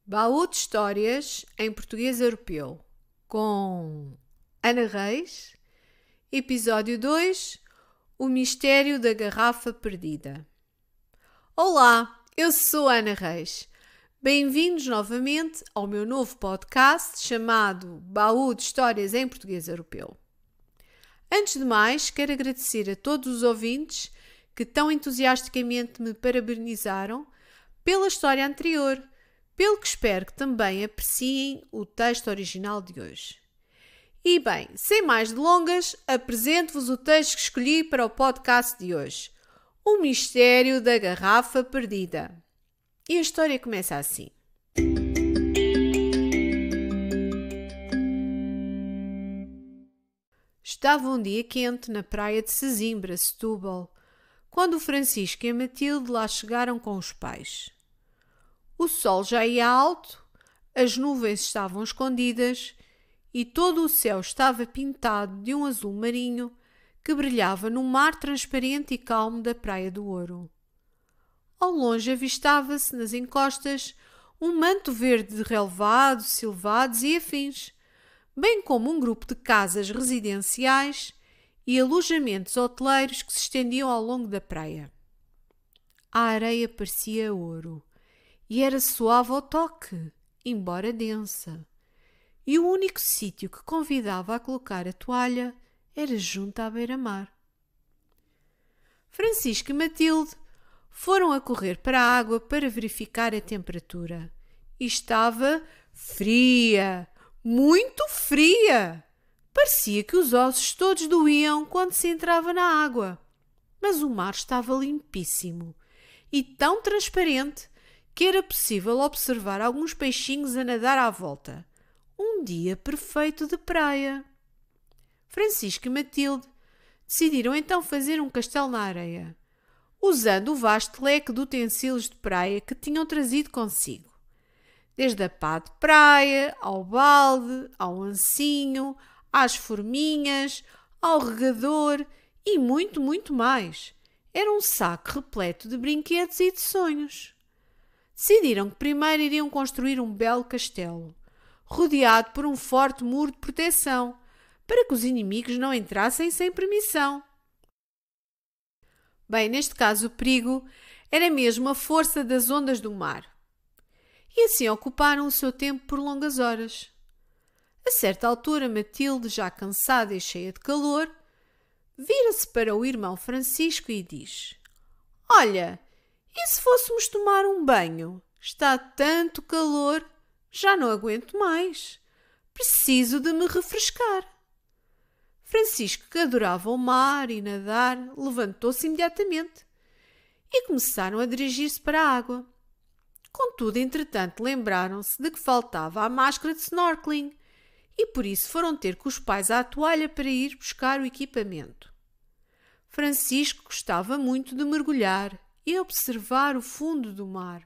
Baú de Histórias em Português Europeu, com Ana Reis, Episódio 2, O Mistério da Garrafa Perdida. Olá, eu sou a Ana Reis. Bem-vindos novamente ao meu novo podcast chamado Baú de Histórias em Português Europeu. Antes de mais, quero agradecer a todos os ouvintes que tão entusiasticamente me parabenizaram pela história anterior, pelo que espero que também apreciem o texto original de hoje. E bem, sem mais delongas, apresento-vos o texto que escolhi para o podcast de hoje, O Mistério da Garrafa Perdida. E a história começa assim. Estava um dia quente na praia de Sesimbra, Setúbal, quando o Francisco e a Matilde lá chegaram com os pais. O sol já ia alto, as nuvens estavam escondidas e todo o céu estava pintado de um azul marinho que brilhava no mar transparente e calmo da Praia do Ouro. Ao longe avistava-se nas encostas um manto verde de relevado, silvados e afins, bem como um grupo de casas residenciais e alojamentos hoteleiros que se estendiam ao longo da praia. A areia parecia ouro e era suave ao toque, embora densa, e o único sítio que convidava a colocar a toalha era junto à beira-mar. Francisco e Matilde foram a correr para a água para verificar a temperatura. E estava fria, muito fria. Parecia que os ossos todos doíam quando se entrava na água. Mas o mar estava limpíssimo e tão transparente que era possível observar alguns peixinhos a nadar à volta. Um dia perfeito de praia. Francisco e Matilde decidiram então fazer um castelo na areia, usando o vasto leque de utensílios de praia que tinham trazido consigo. Desde a pá de praia, ao balde, ao ancinho, às forminhas, ao regador e muito, muito mais. Era um saco repleto de brinquedos e de sonhos. Decidiram que primeiro iriam construir um belo castelo, rodeado por um forte muro de proteção, para que os inimigos não entrassem sem permissão. Bem, neste caso o perigo era mesmo a força das ondas do mar. E assim ocuparam o seu tempo por longas horas. A certa altura, Matilde, já cansada e cheia de calor, vira-se para o irmão Francisco e diz: "Olha, e se fôssemos tomar um banho? Está tanto calor, já não aguento mais. Preciso de me refrescar." Francisco, que adorava o mar e nadar, levantou-se imediatamente e começaram a dirigir-se para a água. Contudo, entretanto, lembraram-se de que faltava a máscara de snorkeling e por isso foram ter com os pais à toalha para ir buscar o equipamento. Francisco gostava muito de mergulhar e observar o fundo do mar.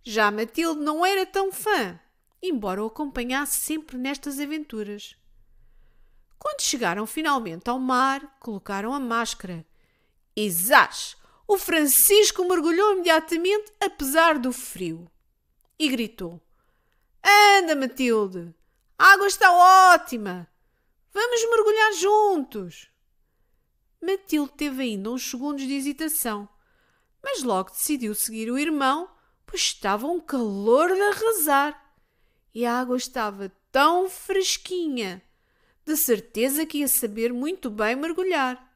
Já Matilde não era tão fã, embora o acompanhasse sempre nestas aventuras. Quando chegaram finalmente ao mar, colocaram a máscara. E zás! O Francisco mergulhou imediatamente, apesar do frio. E gritou: "Anda, Matilde! A água está ótima! Vamos mergulhar juntos!" Matilde teve ainda uns segundos de hesitação, mas logo decidiu seguir o irmão, pois estava um calor de arrasar. E a água estava tão fresquinha, de certeza que ia saber muito bem mergulhar.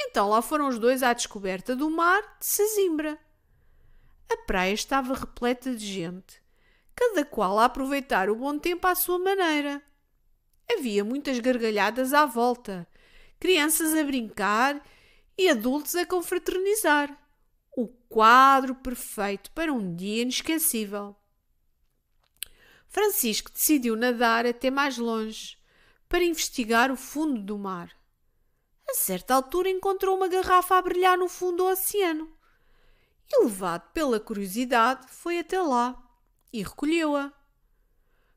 Então lá foram os dois à descoberta do mar de Sesimbra. A praia estava repleta de gente, cada qual a aproveitar o bom tempo à sua maneira. Havia muitas gargalhadas à volta, crianças a brincar e adultos a confraternizar. O quadro perfeito para um dia inesquecível. Francisco decidiu nadar até mais longe, para investigar o fundo do mar. A certa altura encontrou uma garrafa a brilhar no fundo do oceano. E, levado pela curiosidade, foi até lá e recolheu-a.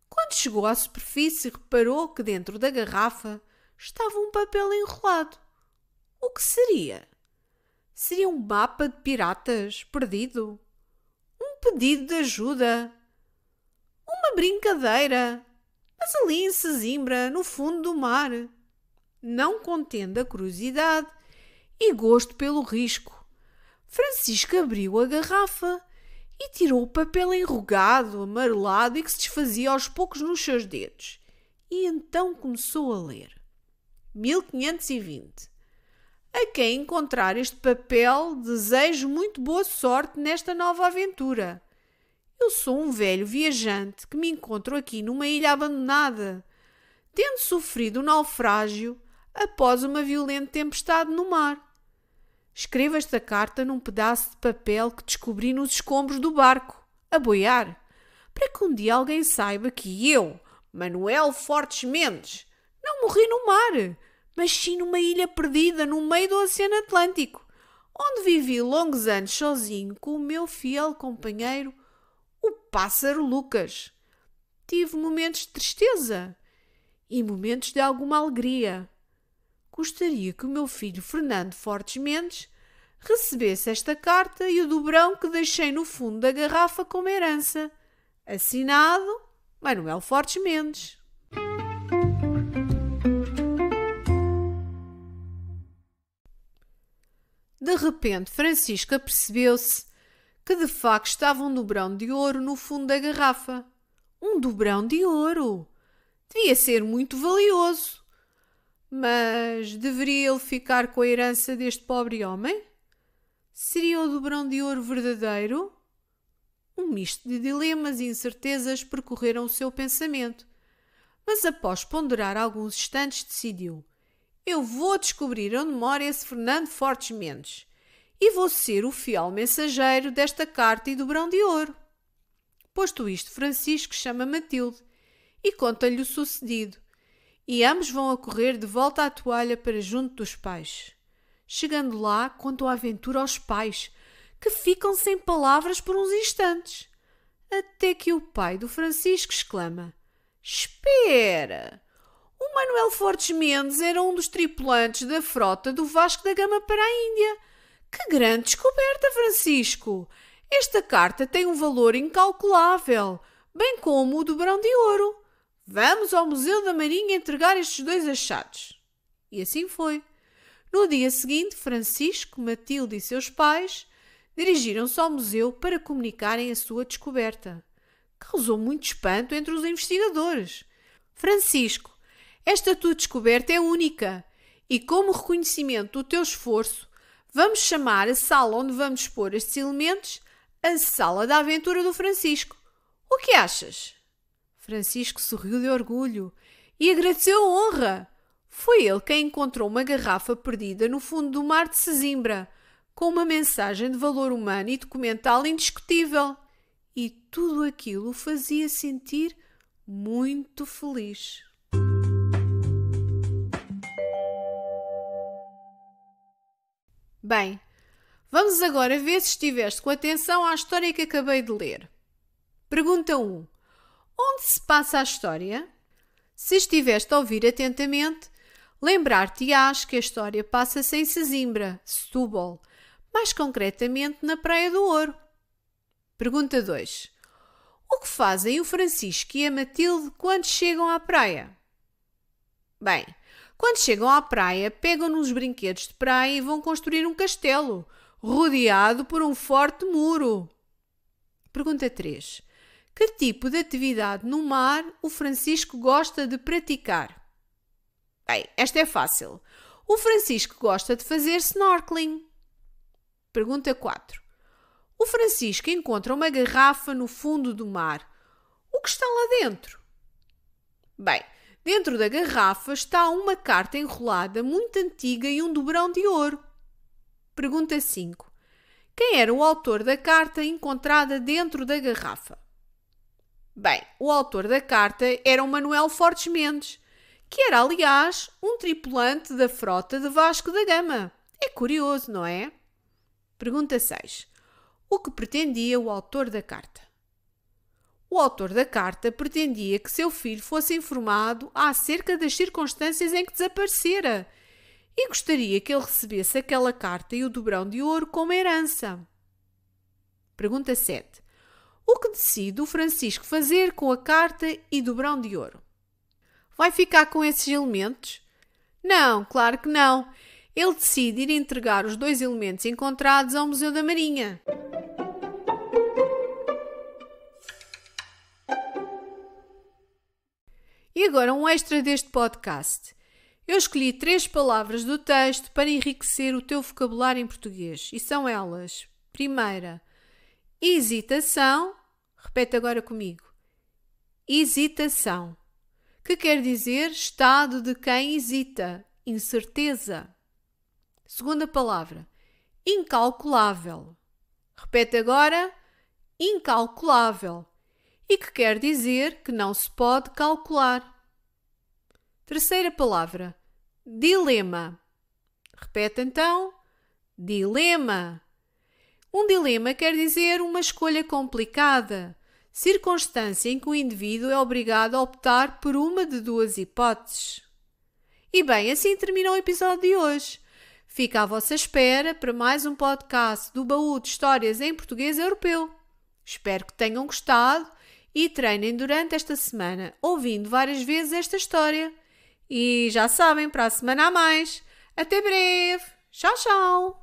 Quando chegou à superfície, reparou que dentro da garrafa estava um papel enrolado. O que seria? Seria um mapa de piratas perdido? Um pedido de ajuda? Uma brincadeira! Mas ali em Sesimbra, no fundo do mar. Não contendo a curiosidade e gosto pelo risco, Francisco abriu a garrafa e tirou o papel enrugado, amarelado e que se desfazia aos poucos nos seus dedos. E então começou a ler. 1520. A quem encontrar este papel, desejo muito boa sorte nesta nova aventura. Eu sou um velho viajante que me encontro aqui numa ilha abandonada, tendo sofrido um naufrágio após uma violenta tempestade no mar. Escrevo esta carta num pedaço de papel que descobri nos escombros do barco, a boiar, para que um dia alguém saiba que eu, Manuel Fortes Mendes, não morri no mar, mas sim numa ilha perdida no meio do Oceano Atlântico, onde vivi longos anos sozinho com o meu fiel companheiro, o pássaro Lucas. Tive momentos de tristeza e momentos de alguma alegria. Gostaria que o meu filho Fernando Fortes Mendes recebesse esta carta e o dobrão que deixei no fundo da garrafa como herança. Assinado Manuel Fortes Mendes. De repente, Francisco apercebeu-se que de facto estava um dobrão de ouro no fundo da garrafa. Um dobrão de ouro! Devia ser muito valioso. Mas deveria ele ficar com a herança deste pobre homem? Seria o dobrão de ouro verdadeiro? Um misto de dilemas e incertezas percorreram o seu pensamento. Mas após ponderar alguns instantes decidiu: eu vou descobrir onde mora esse Fernando Fortes Mendes e vou ser o fiel mensageiro desta carta e dobrão de ouro. Posto isto, Francisco chama Matilde e conta-lhe o sucedido. E ambos vão a correr de volta à toalha para junto dos pais. Chegando lá, contam a aventura aos pais, que ficam sem palavras por uns instantes. Até que o pai do Francisco exclama: espera! O Manuel Fortes Mendes era um dos tripulantes da frota do Vasco da Gama para a Índia. Que grande descoberta, Francisco! Esta carta tem um valor incalculável, bem como o dobrão de ouro. Vamos ao Museu da Marinha entregar estes dois achados. E assim foi. No dia seguinte, Francisco, Matilde e seus pais dirigiram-se ao museu para comunicarem a sua descoberta. Causou muito espanto entre os investigadores. Francisco, esta tua descoberta é única e, como reconhecimento do teu esforço, vamos chamar a sala onde vamos expor estes elementos a Sala da Aventura do Francisco. O que achas? Francisco sorriu de orgulho e agradeceu a honra. Foi ele quem encontrou uma garrafa perdida no fundo do mar de Sesimbra, com uma mensagem de valor humano e documental indiscutível. E tudo aquilo o fazia sentir muito feliz. Bem, vamos agora ver se estiveste com atenção à história que acabei de ler. Pergunta 1. Onde se passa a história? Se estiveste a ouvir atentamente, lembrar-te-ás que a história passa-se em Sesimbra, Setúbal, mais concretamente na Praia do Ouro. Pergunta 2. O que fazem o Francisco e a Matilde quando chegam à praia? Bem, quando chegam à praia, pegam nos brinquedos de praia e vão construir um castelo, rodeado por um forte muro. Pergunta 3. Que tipo de atividade no mar o Francisco gosta de praticar? Bem, esta é fácil. O Francisco gosta de fazer snorkeling. Pergunta 4. O Francisco encontra uma garrafa no fundo do mar. O que está lá dentro? Bem, dentro da garrafa está uma carta enrolada muito antiga e um dobrão de ouro. Pergunta 5. Quem era o autor da carta encontrada dentro da garrafa? Bem, o autor da carta era o Manuel Fortes Mendes, que era, aliás, um tripulante da frota de Vasco da Gama. É curioso, não é? Pergunta 6. O que pretendia o autor da carta? O autor da carta pretendia que seu filho fosse informado acerca das circunstâncias em que desaparecera e gostaria que ele recebesse aquela carta e o dobrão de ouro como herança. Pergunta 7. O que decide o Francisco fazer com a carta e do brão de ouro? Vai ficar com esses elementos? Não, claro que não. Ele decide ir entregar os 2 elementos encontrados ao Museu da Marinha. E agora um extra deste podcast. Eu escolhi 3 palavras do texto para enriquecer o teu vocabulário em português. E são elas. Primeira, hesitação. Repete agora comigo. Hesitação. Que quer dizer estado de quem hesita, incerteza. Segunda palavra, incalculável. Repete agora, incalculável. E que quer dizer que não se pode calcular. Terceira palavra, dilema. Repete então, dilema. Um dilema quer dizer uma escolha complicada, circunstância em que o indivíduo é obrigado a optar por uma de 2 hipóteses. E bem, assim termina o episódio de hoje. Fica à vossa espera para mais um podcast do Baú de Histórias em Português Europeu. Espero que tenham gostado e treinem durante esta semana, ouvindo várias vezes esta história. E já sabem, para a semana a mais. Até breve. Tchau, tchau.